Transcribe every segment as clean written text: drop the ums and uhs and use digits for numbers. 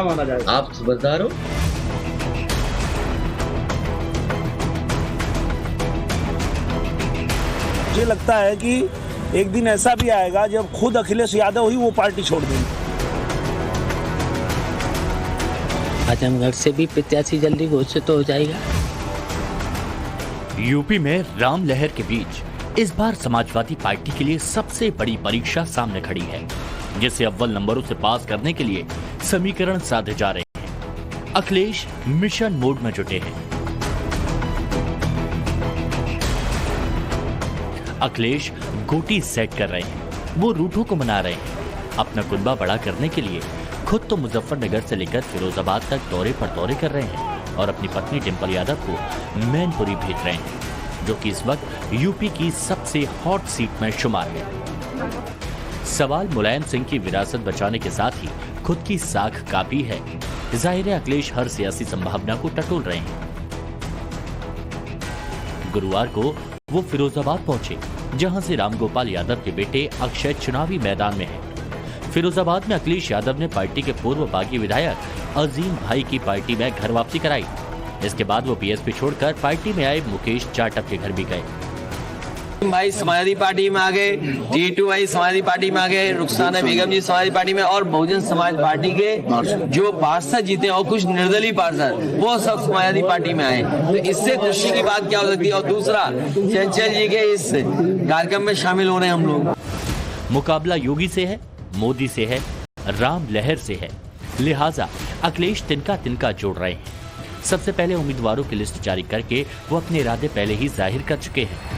माना जाएगा। आप समझदार हो। मुझे लगता है कि एक दिन ऐसा भी आएगा जब खुद अखिलेश यादव ही वो पार्टी छोड़ देंगे। आजमगढ़ से भी प्रत्याशी जल्दी घोषित हो जाएगा। यूपी में राम लहर के बीच इस बार समाजवादी पार्टी के लिए सबसे बड़ी परीक्षा सामने खड़ी है, जिसे अव्वल नंबरों से पास करने के लिए समीकरण साधे जा रहे हैं। अखिलेश मिशन मोड में जुटे हैं। अखिलेश गोटी सेट कर रहे हैं, वो रूठों को मना रहे हैं। अपना कुनबा बड़ा करने के लिए खुद तो मुजफ्फरनगर से लेकर फिरोजाबाद तक दौरे पर दौरे कर रहे हैं और अपनी पत्नी डिंपल यादव को मैनपुरी भेज रहे हैं, जो कि इस वक्त यूपी की सबसे हॉट सीट में शुमार है। सवाल मुलायम सिंह की विरासत बचाने के साथ ही खुद की साख कापी है। जाहिर है अखिलेश हर सियासी संभावना को टटोल रहे हैं। गुरुवार को वो फिरोजाबाद पहुंचे, जहां से रामगोपाल यादव के बेटे अक्षय चुनावी मैदान में हैं। फिरोजाबाद में अखिलेश यादव ने पार्टी के पूर्व बागी विधायक अजीम भाई की पार्टी में घर वापसी कराई। इसके बाद वो बीएसपी छोड़कर पार्टी में आए मुकेश जाटव के घर भी गए। भाई समाजवादी पार्टी में आ गए, टीटू भाई समाजवादी पार्टी में आ गए, रुखसाना बेगम जी समाजवादी पार्टी में, और बहुजन समाज पार्टी के जो पार्षद जीते और कुछ निर्दलीय पार्षद वो सब समाजवादी पार्टी में आए। तो इससे खुशी की बात क्या हो सकती है। और दूसरा, चंचल जी के इस कार्यक्रम में शामिल हो रहे हैं हम लोग। मुकाबला योगी से है, मोदी से है, राम लहर से है, लिहाजा अखिलेश तिनका तिनका जोड़ रहे हैं। सबसे पहले उम्मीदवारों की लिस्ट जारी करके वो अपने इरादे पहले ही जाहिर कर चुके हैं।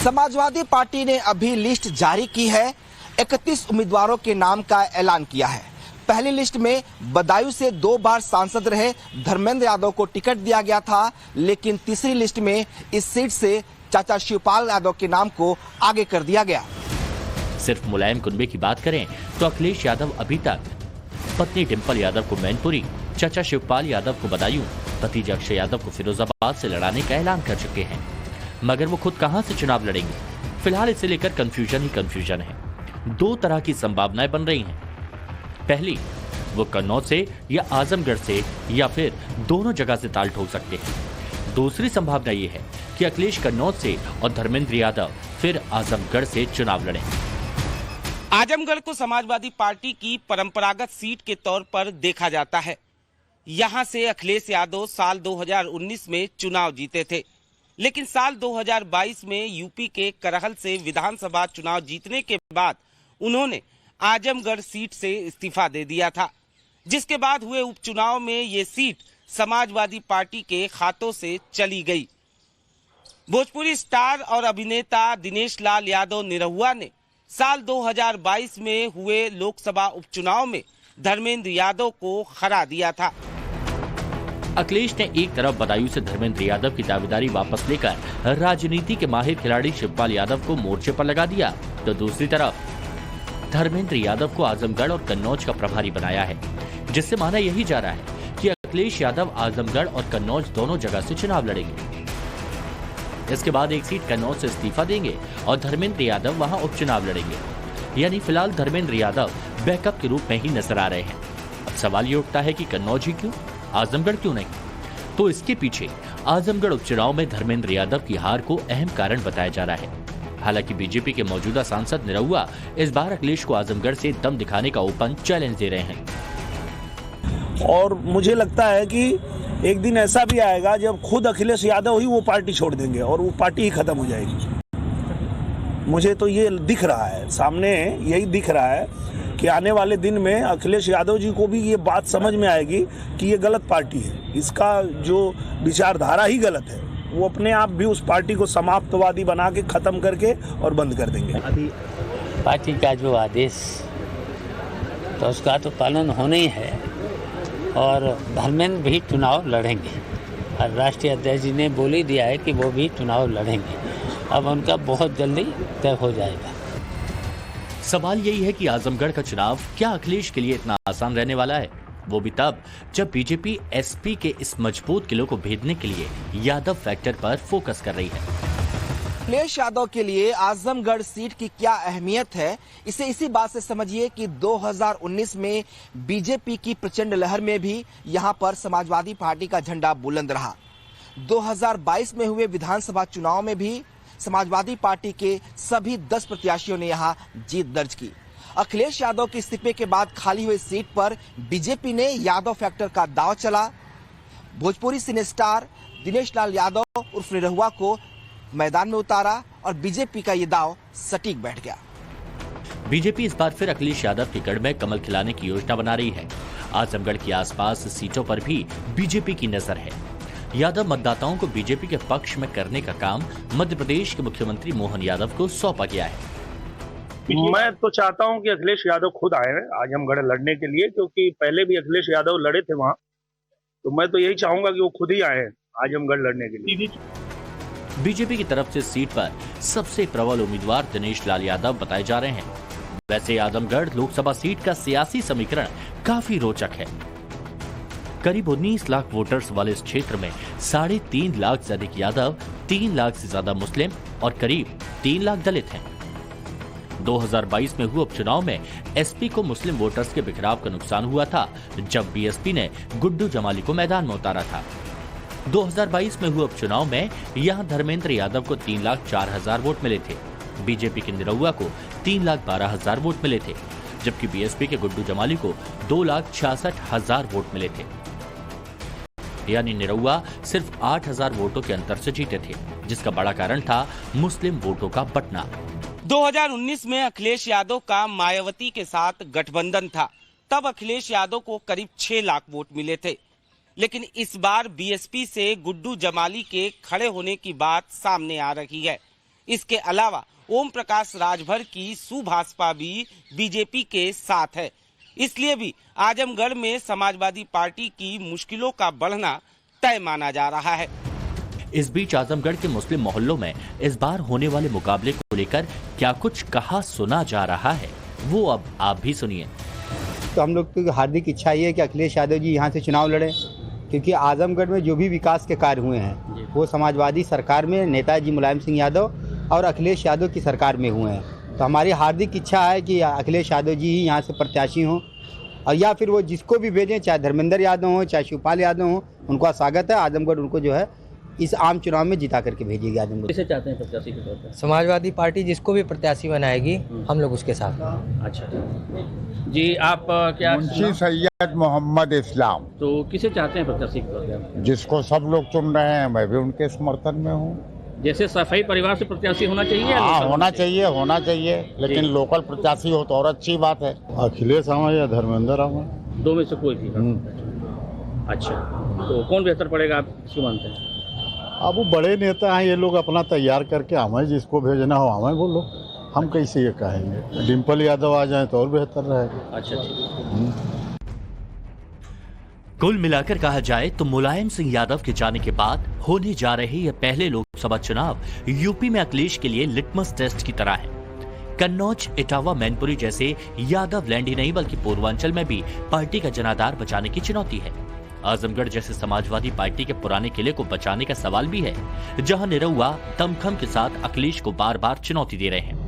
समाजवादी पार्टी ने अभी लिस्ट जारी की है। 31 उम्मीदवारों के नाम का ऐलान किया है। पहली लिस्ट में बदायूं से 2 बार सांसद रहे धर्मेंद्र यादव को टिकट दिया गया था, लेकिन तीसरी लिस्ट में इस सीट से चाचा शिवपाल यादव के नाम को आगे कर दिया गया। सिर्फ मुलायम कुनबे की बात करें तो अखिलेश यादव अभी तक पत्नी डिंपल यादव को मैनपुरी, चाचा शिवपाल यादव को बदायूं, भतीजा अक्षय यादव को फिरोजाबाद से लड़ाने का ऐलान कर चुके हैं। मगर वो खुद कहां से चुनाव लड़ेंगे, फिलहाल इसे लेकर कंफ्यूजन ही कंफ्यूजन है। 2 तरह की संभावनाएं बन रही हैं। पहली, वो कन्नौज से या आजमगढ़ से या फिर दोनों जगह से ताल ठोक सकते हैं। दूसरी संभावना ये है कि अखिलेश कन्नौज से और धर्मेंद्र यादव फिर आजमगढ़ से चुनाव लड़ें। आजमगढ़ को समाजवादी पार्टी की परंपरागत सीट के तौर पर देखा जाता है। यहां से अखिलेश यादव साल 2019 में चुनाव जीते थे, लेकिन साल 2022 में यूपी के करहल से विधानसभा चुनाव जीतने के बाद उन्होंने आजमगढ़ सीट से इस्तीफा दे दिया था, जिसके बाद हुए उपचुनाव में ये सीट समाजवादी पार्टी के खातों से चली गई। भोजपुरी स्टार और अभिनेता दिनेश लाल यादव निरहुआ ने साल 2022 में हुए लोकसभा उपचुनाव में धर्मेंद्र यादव को हरा दिया था। अखिलेश ने एक तरफ बदायूं से धर्मेंद्र यादव की दावेदारी वापस लेकर राजनीति के माहिर खिलाड़ी शिवपाल यादव को मोर्चे पर लगा दिया, तो दूसरी तरफ धर्मेंद्र यादव को आजमगढ़ और कन्नौज का प्रभारी बनाया है, जिससे माना यही जा रहा है कि अखिलेश यादव आजमगढ़ और कन्नौज दोनों जगह से चुनाव लड़ेंगे। इसके बाद एक सीट कन्नौज से इस्तीफा देंगे और धर्मेंद्र यादव वहां उपचुनाव लड़ेंगे। यानी फिलहाल धर्मेंद्र यादव बैकअप के रूप में ही नजर आ रहे हैं। अब सवाल ये उठता है कि कन्नौज ही क्यों, आजमगढ़ क्यों नहीं? तो इसके पीछे आजमगढ़ उपचुनाव में धर्मेंद्र यादव की हार को अहम कारण बताया जा रहा है। हालांकि बीजेपी के मौजूदा सांसद निरहुआ इस बार अखिलेश को आजमगढ़ से दम दिखाने का ओपन चैलेंज दे रहे हैं। और मुझे लगता है कि एक दिन ऐसा भी आएगा जब खुद अखिलेश यादव ही वो पार्टी छोड़ देंगे और वो पार्टी ही खत्म हो जाएगी। मुझे तो ये दिख रहा है, सामने यही दिख रहा है कि आने वाले दिन में अखिलेश यादव जी को भी ये बात समझ में आएगी कि ये गलत पार्टी है, इसका जो विचारधारा ही गलत है। वो अपने आप भी उस पार्टी को समाप्तवादी बना के खत्म करके और बंद कर देंगे। अभी पार्टी का जो आदेश तो उसका तो पालन होना ही है और धर्मेंद्र भी चुनाव लड़ेंगे और राष्ट्रीय अध्यक्ष जी ने बोल ही दिया है कि वो भी चुनाव लड़ेंगे। अब उनका बहुत जल्दी तय हो जाएगा। सवाल यही है कि आजमगढ़ का चुनाव क्या अखिलेश के लिए इतना आसान रहने वाला है, वो भी तब जब बीजेपी एसपी के इस मजबूत किले को भेदने के लिए यादव फैक्टर पर फोकस कर रही है। अखिलेश यादव के लिए आजमगढ़ सीट की क्या अहमियत है, इसे इसी बात से समझिए कि 2019 में बीजेपी की प्रचंड लहर में भी यहां पर समाजवादी पार्टी का झंडा बुलंद रहा। 2022 में हुए विधानसभा चुनाव में भी समाजवादी पार्टी के सभी 10 प्रत्याशियों ने यहां जीत दर्ज की। अखिलेश यादव के इस्तीफे के बाद खाली हुई सीट पर बीजेपी ने यादव फैक्टर का दांव चला। भोजपुरी सिने स्टार दिनेश लाल यादव उर्फ निरहुआ को मैदान में उतारा और बीजेपी का ये दांव सटीक बैठ गया। बीजेपी इस बार फिर अखिलेश यादव के गढ़ में कमल खिलाने की योजना बना रही है। आजमगढ़ के आसपास सीटों पर भी बीजेपी की नजर है। यादव मतदाताओं को बीजेपी के पक्ष में करने का काम मध्य प्रदेश के मुख्यमंत्री मोहन यादव को सौंपा गया है। मैं तो चाहता हूं कि अखिलेश यादव खुद आए आजमगढ़ लड़ने के लिए, क्योंकि पहले भी अखिलेश यादव लड़े थे वहां, तो मैं तो यही चाहूंगा कि वो खुद ही आए आजमगढ़ लड़ने के लिए। बीजेपी की तरफ से सीट पर सबसे प्रबल उम्मीदवार दिनेश लाल यादव बताए जा रहे हैं। वैसे आजमगढ़ लोकसभा सीट का सियासी समीकरण काफी रोचक है। करीब 19 लाख वोटर्स वाले इस क्षेत्र में 3.5 लाख से अधिक यादव, 3 लाख से ज्यादा मुस्लिम और करीब 3 लाख दलित हैं। 2022 में हुए उपचुनाव में एसपी को मुस्लिम वोटर्स के बिखराव का नुकसान हुआ था, जब बीएसपी ने गुड्डू जमाली को मैदान में उतारा था। 2022 में हुए उपचुनाव में यहां धर्मेंद्र यादव को 3,04,000 वोट मिले थे। बीजेपी के निरहुआ को 3,12,000 वोट मिले थे, जबकि बीएसपी के गुड्डू जमाली को 2,66,000 वोट मिले थे। यानी निरहुआ सिर्फ 8,000 वोटों के अंतर से जीते थे, जिसका बड़ा कारण था मुस्लिम वोटों का बंटना। 2019 में अखिलेश यादव का मायावती के साथ गठबंधन था, तब अखिलेश यादव को करीब 6 लाख वोट मिले थे। लेकिन इस बार बीएसपी से गुड्डू जमाली के खड़े होने की बात सामने आ रही है। इसके अलावा ओम प्रकाश राजभर की सुभाषपा भी बीजेपी के साथ है। इसलिए भी आजमगढ़ में समाजवादी पार्टी की मुश्किलों का बढ़ना तय माना जा रहा है। इस बीच आजमगढ़ के मुस्लिम मोहल्लों में इस बार होने वाले मुकाबले को लेकर क्या कुछ कहा सुना जा रहा है, वो अब आप भी सुनिए। तो हम लोग की हार्दिक इच्छा ये है कि अखिलेश यादव जी यहाँ से चुनाव लड़े, क्योंकि आजमगढ़ में जो भी विकास के कार्य हुए हैं वो समाजवादी सरकार में नेताजी मुलायम सिंह यादव और अखिलेश यादव की सरकार में हुए हैं। तो हमारी हार्दिक इच्छा है कि अखिलेश यादव जी ही यहाँ से प्रत्याशी हों, और या फिर वो जिसको भी भेजें, चाहे धर्मेंद्र यादव हो चाहे शिवपाल यादव हो, उनका स्वागत है। आजमगढ़ उनको जो है इस आम चुनाव में जिता करके भेजेगी आजमगढ़। किसे चाहते हैं प्रत्याशी के तौर पर? समाजवादी पार्टी जिसको भी प्रत्याशी बनाएगी हम लोग उसके साथ। अच्छा जी, आप क्या? मुंशी सैयद मोहम्मद इस्लाम। तो किसे चाहते हैं प्रत्याशी के तौर पर? जिसको सब लोग चुन रहे हैं, मैं भी उनके समर्थन में हूँ। जैसे सफाई परिवार से प्रत्याशी होना चाहिए? हाँ, होना चाहिए, लेकिन लोकल प्रत्याशी हो तो और अच्छी बात है। अखिलेश आवा या धर्मेंद्र आवा, दो में से कोई भी। अच्छा, तो कौन बेहतर पड़ेगा, आप किसको मानते हैं? अब वो बड़े नेता हैं, ये लोग अपना तैयार करके हमें जिसको भेजना हो हमें बोलो, हम कैसे ये कहेंगे। डिम्पल यादव आ जाए तो और बेहतर रहेगा। अच्छा। कुल मिलाकर कहा जाए तो मुलायम सिंह यादव के जाने के बाद होने जा रहे ये पहले लोकसभा चुनाव यूपी में अखिलेश के लिए लिटमस टेस्ट की तरह है। कन्नौज, इटावा, मैनपुरी जैसे यादव लैंड ही नहीं बल्कि पूर्वांचल में भी पार्टी का जनाधार बचाने की चुनौती है। आजमगढ़ जैसे समाजवादी पार्टी के पुराने किले को बचाने का सवाल भी है, जहां निरहुआ दमखम के साथ अखिलेश को बार बार चुनौती दे रहे हैं।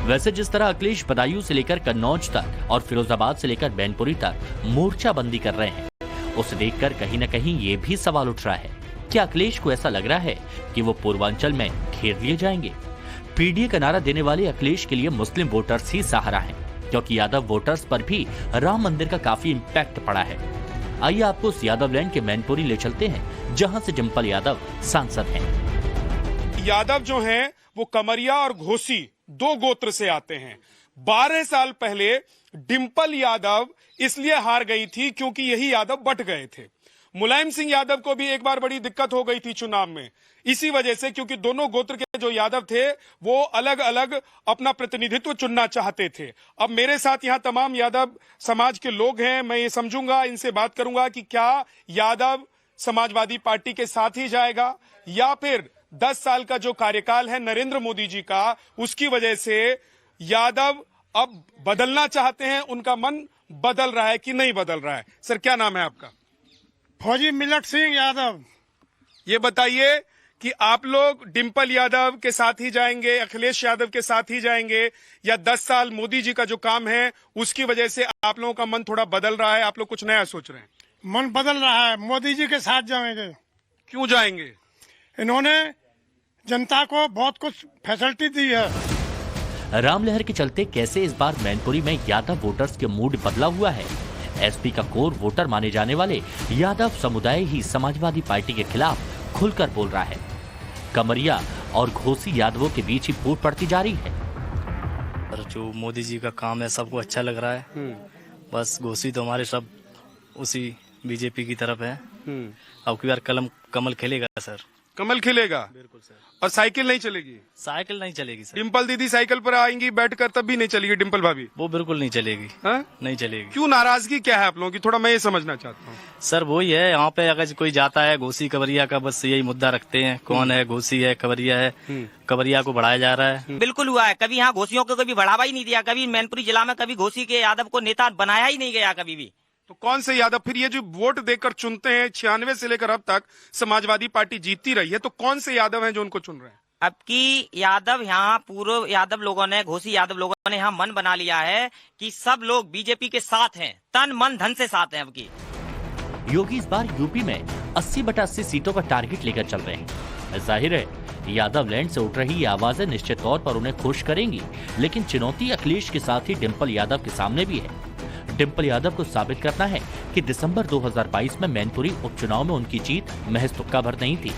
वैसे जिस तरह अखिलेश बदायूं से लेकर कन्नौज तक और फिरोजाबाद से लेकर मैनपुरी तक मोर्चाबंदी कर रहे हैं, उसे देखकर कहीं न कहीं ये भी सवाल उठ रहा है, क्या अखिलेश को ऐसा लग रहा है कि वो पूर्वांचल में घेर लिए जाएंगे? पीडीए का नारा देने वाले अखिलेश के लिए मुस्लिम वोटर्स ही सहारा हैं, क्योंकि यादव वोटर्स पर भी राम मंदिर का काफी इम्पैक्ट पड़ा है। आइए आपको उस यादव लैंड के मैनपुरी ले चलते हैं, जहां से डिम्पल यादव सांसद हैं। यादव जो हैं वो कमरिया और घोसी 2 गोत्र से आते हैं। 12 साल पहले डिम्पल यादव इसलिए हार गई थी क्योंकि यही यादव बट गए थे। मुलायम सिंह यादव को भी एक बार बड़ी दिक्कत हो गई थी चुनाव में, इसी वजह से, क्योंकि दोनों गोत्र के जो यादव थे वो अलग अलग अपना प्रतिनिधित्व चुनना चाहते थे। अब मेरे साथ यहाँ तमाम यादव समाज के लोग हैं, मैं ये समझूंगा, इनसे बात करूंगा कि क्या यादव समाजवादी पार्टी के साथ ही जाएगा या फिर 10 साल का जो कार्यकाल है नरेंद्र मोदी जी का, उसकी वजह से यादव अब बदलना चाहते हैं, उनका मन बदल रहा है कि नहीं बदल रहा है? सर, क्या नाम है आपका? फौजी मिलट सिंह यादव। ये बताइए कि आप लोग डिंपल यादव के साथ ही जाएंगे, अखिलेश यादव के साथ ही जाएंगे, या 10 साल मोदी जी का जो काम है उसकी वजह से आप लोगों का मन थोड़ा बदल रहा है, आप लोग कुछ नया सोच रहे हैं? मन बदल रहा है, मोदी जी के साथ जाएंगे। क्यों जाएंगे? इन्होंने जनता को बहुत कुछ फैसिलिटी दी है। रामलहर के चलते कैसे इस बार मैनपुरी में यादव वोटर्स के मूड बदला हुआ है? एसपी का कोर वोटर माने जाने वाले यादव समुदाय ही समाजवादी पार्टी के खिलाफ खुलकर बोल रहा है। कमरिया और घोसी यादवों के बीच ही फूट पड़ती जा रही है। और जो मोदी जी का काम है सबको अच्छा लग रहा है। बस घोसी तो हमारे सब उसी बीजेपी की तरफ है। अब की बार कमल खेलेगा सर। कमल खिलेगा? बिल्कुल सर। और साइकिल नहीं चलेगी? साइकिल नहीं चलेगी सर। डिंपल दीदी साइकिल पर आएंगी बैठकर, तब भी नहीं चलेगी डिंपल भाभी? वो बिल्कुल नहीं चलेगी। हा? नहीं चलेगी। क्यों, नाराजगी क्या है आप लोगों की? थोड़ा मैं ये समझना चाहता हूँ। सर वही है, यहाँ पे अगर कोई जाता है घोसी कवरिया का बस यही मुद्दा रखते हैं, कौन है घोसी है कवरिया है, कवरिया को बढ़ाया जा रहा है। बिल्कुल हुआ है, कभी यहाँ घोसियों को कभी बढ़ावा ही नहीं दिया, कभी मैनपुरी जिला में कभी घोसी के यादव को नेता बनाया ही नहीं गया कभी भी। तो कौन से यादव फिर ये जो वोट देकर चुनते हैं, 96 से लेकर अब तक समाजवादी पार्टी जीतती रही है, तो कौन से यादव हैं जो उनको चुन रहे हैं? अब की यादव यहाँ पूर्व यादव लोगों ने, घोसी यादव लोगों ने यहाँ मन बना लिया है कि सब लोग बीजेपी के साथ हैं, तन मन धन से साथ हैं। अब की योगी इस बार यूपी में 80/80 सीटों का टारगेट लेकर चल रहे हैं। जाहिर है यादव लैंड से उठ रही ये आवाजें निश्चित तौर पर उन्हें खुश करेंगी, लेकिन चुनौती अखिलेश के साथ ही डिंपल यादव के सामने भी है। डिंपल यादव को साबित करना है कि दिसंबर 2022 में मैनपुरी उपचुनाव में उनकी जीत महज तुक्का भर नहीं थी।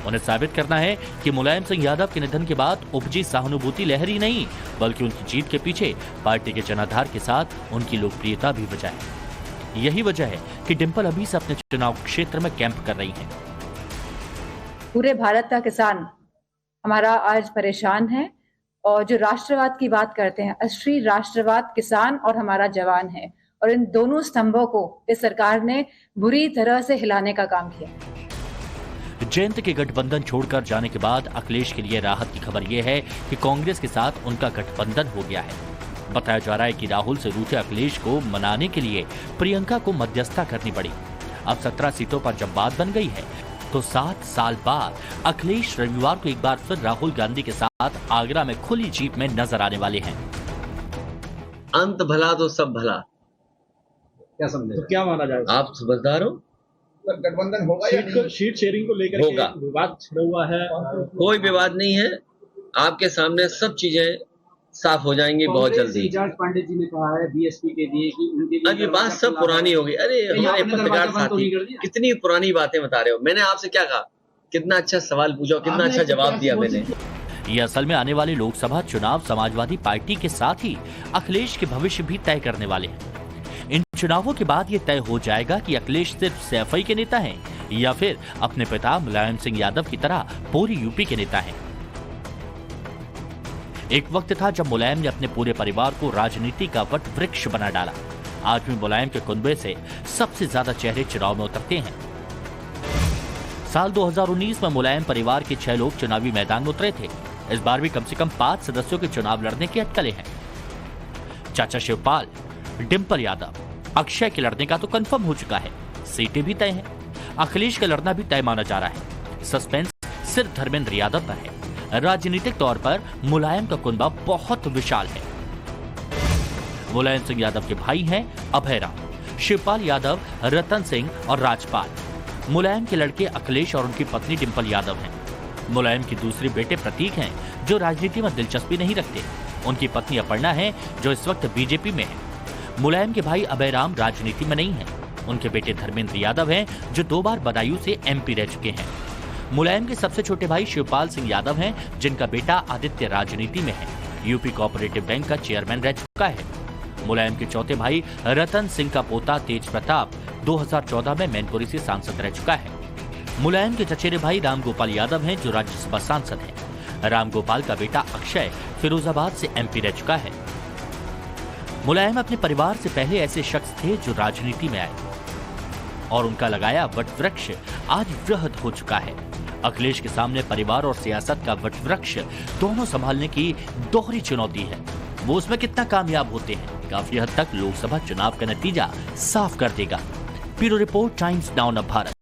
उन्हें साबित करना है कि मुलायम सिंह यादव के निधन के बाद उपजी सहानुभूति लहर ही नहीं, बल्कि उनकी जीत के पीछे पार्टी के जनाधार के साथ उनकी लोकप्रियता भी वजह है। यही वजह है कि डिंपल अभी से अपने चुनाव क्षेत्र में कैंप कर रही है। पूरे भारत का किसान हमारा आज परेशान है, और जो राष्ट्रवाद की बात करते हैं, असली राष्ट्रवाद किसान और हमारा जवान है, और इन दोनों स्तंभों को इस सरकार ने बुरी तरह से हिलाने का काम किया। जयंत के गठबंधन छोड़कर जाने के बाद अखिलेश के लिए राहत की खबर यह है कि कांग्रेस के साथ उनका गठबंधन हो गया है। बताया जा रहा है कि राहुल से रूठे अखिलेश को मनाने के लिए प्रियंका को मध्यस्थता करनी पड़ी। अब 17 सीटों पर जब बात बन गई है, तो 7 साल बाद अखिलेश रविवार को एक बार फिर राहुल गांधी के साथ आगरा में खुली जीप में नजर आने वाले हैं। अंत भला तो सब भला, क्या समझे? तो क्या माना जाएगा? आप समझदार हो? गठबंधन होगा या सीट शेयरिंग को लेकर होगा? विवाद छिड़ा हुआ है। कोई विवाद नहीं है, आपके सामने सब चीजें साफ हो जाएंगी बहुत जल्दी। जॉर्ज पांडे जी ने कहा है बीएसपी के लिए कि उनके लिए अब ये बात सब पुरानी हो गई। अरे हमारे पत्रकार साथी कितनी पुरानी बातें बता रहे हो। मैंने आपसे क्या कहा? कितना अच्छा सवाल पूछा, कितना अच्छा जवाब दिया मैंने। ये असल में आने वाले लोकसभा चुनाव समाजवादी पार्टी के साथ ही अखिलेश के भविष्य भी तय करने वाले हैं। इन चुनावों के बाद ये तय हो जाएगा कि अखिलेश सिर्फ सीएफआई के नेता हैं या फिर अपने पिता मुलायम सिंह यादव की तरह पूरी यूपी के नेता हैं। एक वक्त था जब मुलायम ने अपने पूरे परिवार को राजनीति का वट वृक्ष बना डाला। आज भी मुलायम के कुनबे से सबसे ज्यादा चेहरे चुनाव में उतरते हैं। साल 2019 में मुलायम परिवार के 6 लोग चुनावी मैदान में उतरे थे। इस बार भी कम से कम 5 सदस्यों के चुनाव लड़ने के अटकलें हैं। चाचा शिवपाल, डिंपल यादव, अक्षय के लड़ने का तो कंफर्म हो चुका है, सीटें भी तय हैं। अखिलेश का लड़ना भी तय माना जा रहा है। सस्पेंस सिर्फ धर्मेंद्र यादव पर है। राजनीतिक तौर पर मुलायम का कुनबा बहुत विशाल है। मुलायम सिंह यादव के भाई हैं अभय राम, शिवपाल यादव, रतन सिंह और राजपाल। मुलायम के लड़के अखिलेश और उनकी पत्नी डिंपल यादव हैं। मुलायम की दूसरी बेटे प्रतीक हैं, जो राजनीति में दिलचस्पी नहीं रखते। उनकी पत्नी अपर्णा है, जो इस वक्त बीजेपी में है। मुलायम के भाई अभय राम राजनीति में नहीं है। उनके बेटे धर्मेंद्र यादव हैं, जो 2 बार बदायूं से एमपी रह चुके हैं। मुलायम के सबसे छोटे भाई शिवपाल सिंह यादव हैं, जिनका बेटा आदित्य राजनीति में है, यूपी कोऑपरेटिव बैंक का चेयरमैन रह चुका है। मुलायम के चौथे भाई रतन सिंह का पोता तेज प्रताप 2014 में मैनपुरी से सांसद रह चुका है। मुलायम के चचेरे भाई रामगोपाल यादव हैं, जो राज्यसभा सांसद हैं। रामगोपाल का बेटा अक्षय फिरोजाबाद से एमपी रह चुका है। मुलायम अपने परिवार से पहले ऐसे शख्स थे जो राजनीति में आए, और उनका लगाया वटवृक्ष आज वृहद हो चुका है। अखिलेश के सामने परिवार और सियासत का वटवृक्ष दोनों संभालने की दोहरी चुनौती है। वो उसमें कितना कामयाब होते हैं, काफी हद तक लोकसभा चुनाव का नतीजा साफ कर देगा। Bureau report, times now Bharat.